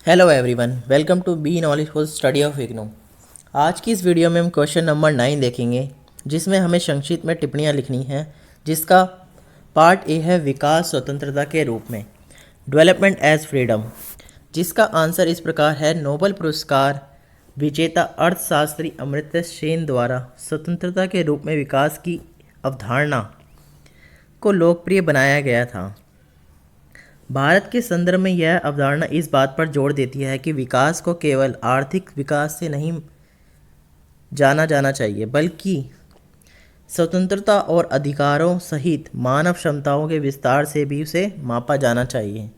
Hello everyone, welcome to be knowledgeful study of IGNOU. आज की इस वीडियो में हम क्वेश्चन नंबर 9 देखेंगे, जिसमें हमें संक्षिप्त में टिप्पणियां लिखनी हैं, जिसका पार्ट ए है विकास स्वतंत्रता के रूप में, डेवलपमेंट एज फ्रीडम, जिसका आंसर इस प्रकार है। नोबेल पुरस्कार विजेता अर्थशास्त्री अमर्त्य सेन द्वारा स्वतंत्रता के रूप में विकास की अवधारणा को लोकप्रिय बनाया गया था। भारत के संदर्भ में यह अवधारणा इस बात पर जोर देती है कि विकास को केवल आर्थिक विकास से नहीं जाना जाना चाहिए, बल्कि स्वतंत्रता और अधिकारों सहित मानव क्षमताओं के विस्तार से भी उसे मापा जाना चाहिए।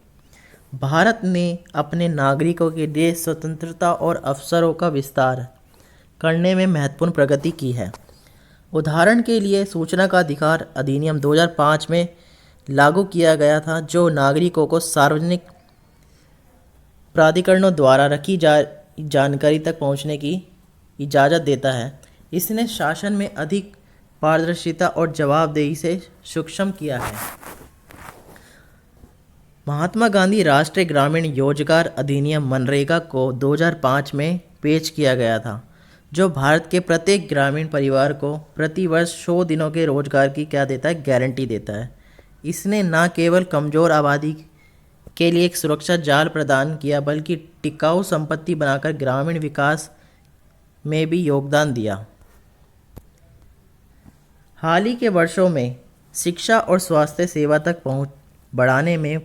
भारत ने अपने नागरिकों के लिए स्वतंत्रता और अवसरों का विस्तार करने में महत्वपूर्ण प्रगति की है। उदाहरण के लिए सूचना का अधिकार अधिनियम 2005 में लागू किया गया था, जो नागरिकों को सार्वजनिक प्राधिकरणों द्वारा रखी जानकारी तक पहुंचने की इजाज़त देता है। इसने शासन में अधिक पारदर्शिता और जवाबदेही से सक्षम किया है। महात्मा गांधी राष्ट्रीय ग्रामीण रोजगार अधिनियम मनरेगा को 2005 में पेश किया गया था, जो भारत के प्रत्येक ग्रामीण परिवार को प्रति वर्ष 100 दिनों के रोजगार की गारंटी देता है। इसने न केवल कमज़ोर आबादी के लिए एक सुरक्षा जाल प्रदान किया, बल्कि टिकाऊ संपत्ति बनाकर ग्रामीण विकास में भी योगदान दिया। हाल ही के वर्षों में शिक्षा और स्वास्थ्य सेवा तक पहुंच बढ़ाने में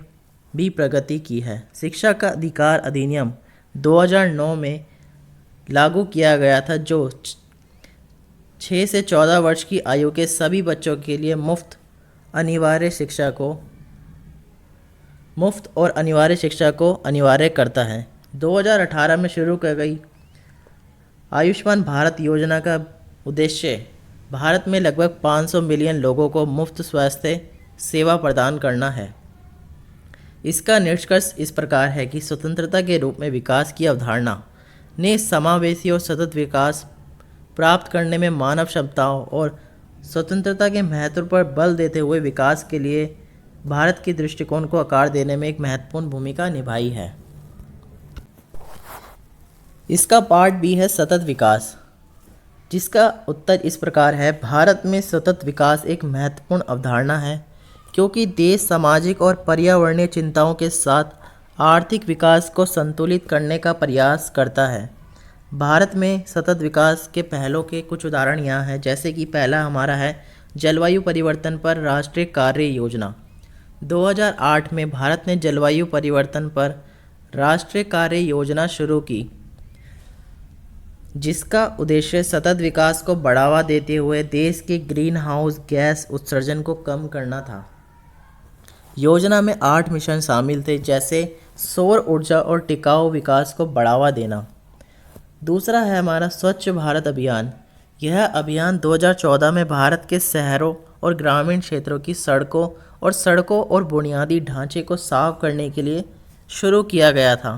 भी प्रगति की है। शिक्षा का अधिकार अधिनियम 2009 में लागू किया गया था, जो 6 से 14 वर्ष की आयु के सभी बच्चों के लिए मुफ्त और अनिवार्य शिक्षा को अनिवार्य करता है। 2018 में शुरू की गई आयुष्मान भारत योजना का उद्देश्य भारत में लगभग 500 मिलियन लोगों को मुफ्त स्वास्थ्य सेवा प्रदान करना है। इसका निष्कर्ष इस प्रकार है कि स्वतंत्रता के रूप में विकास की अवधारणा ने समावेशी और सतत विकास प्राप्त करने में मानव क्षमताओं और स्वतंत्रता के महत्व पर बल देते हुए विकास के लिए भारत के दृष्टिकोण को आकार देने में एक महत्वपूर्ण भूमिका निभाई है। इसका पार्ट बी है सतत विकास, जिसका उत्तर इस प्रकार है। भारत में सतत विकास एक महत्वपूर्ण अवधारणा है, क्योंकि देश सामाजिक और पर्यावरणीय चिंताओं के साथ आर्थिक विकास को संतुलित करने का प्रयास करता है। भारत में सतत विकास के पहलों के कुछ उदाहरण यहाँ हैं, जैसे कि पहला हमारा है जलवायु परिवर्तन पर राष्ट्रीय कार्य योजना। 2008 में भारत ने जलवायु परिवर्तन पर राष्ट्रीय कार्य योजना शुरू की, जिसका उद्देश्य सतत विकास को बढ़ावा देते हुए देश के ग्रीन हाउस गैस उत्सर्जन को कम करना था। योजना में 8 मिशन शामिल थे, जैसे सौर ऊर्जा और टिकाऊ विकास को बढ़ावा देना। दूसरा है हमारा स्वच्छ भारत अभियान। यह अभियान 2014 में भारत के शहरों और ग्रामीण क्षेत्रों की सड़कों और बुनियादी ढांचे को साफ करने के लिए शुरू किया गया था।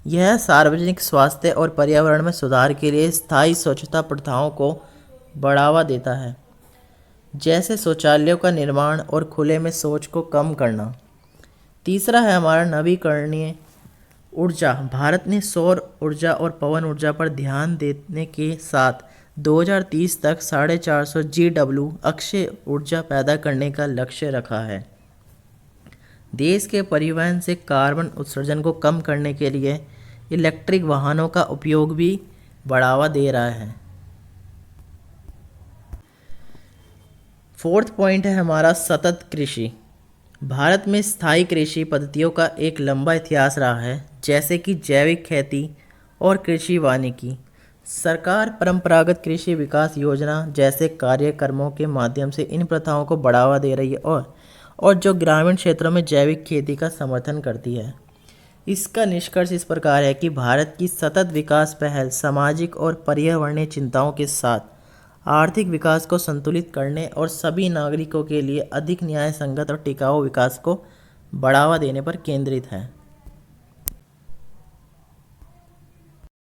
यह सार्वजनिक स्वास्थ्य और पर्यावरण में सुधार के लिए स्थायी स्वच्छता प्रथाओं को बढ़ावा देता है, जैसे शौचालयों का निर्माण और खुले में शौच को कम करना। तीसरा है हमारा नवीकरणीय ऊर्जा। भारत ने सौर ऊर्जा और पवन ऊर्जा पर ध्यान देने के साथ 2030 तक 450 GW अक्षय ऊर्जा पैदा करने का लक्ष्य रखा है। देश के परिवहन से कार्बन उत्सर्जन को कम करने के लिए इलेक्ट्रिक वाहनों का उपयोग भी बढ़ावा दे रहा है। फोर्थ पॉइंट है हमारा सतत कृषि। भारत में स्थायी कृषि पद्धतियों का एक लंबा इतिहास रहा है, जैसे कि जैविक खेती और कृषि वानिकी। सरकार परंपरागत कृषि विकास योजना जैसे कार्यक्रमों के माध्यम से इन प्रथाओं को बढ़ावा दे रही है और जो ग्रामीण क्षेत्रों में जैविक खेती का समर्थन करती है। इसका निष्कर्ष इस प्रकार है कि भारत की सतत विकास पहल सामाजिक और पर्यावरणीय चिंताओं के साथ आर्थिक विकास को संतुलित करने और सभी नागरिकों के लिए अधिक न्याय संगत और टिकाऊ विकास को बढ़ावा देने पर केंद्रित है।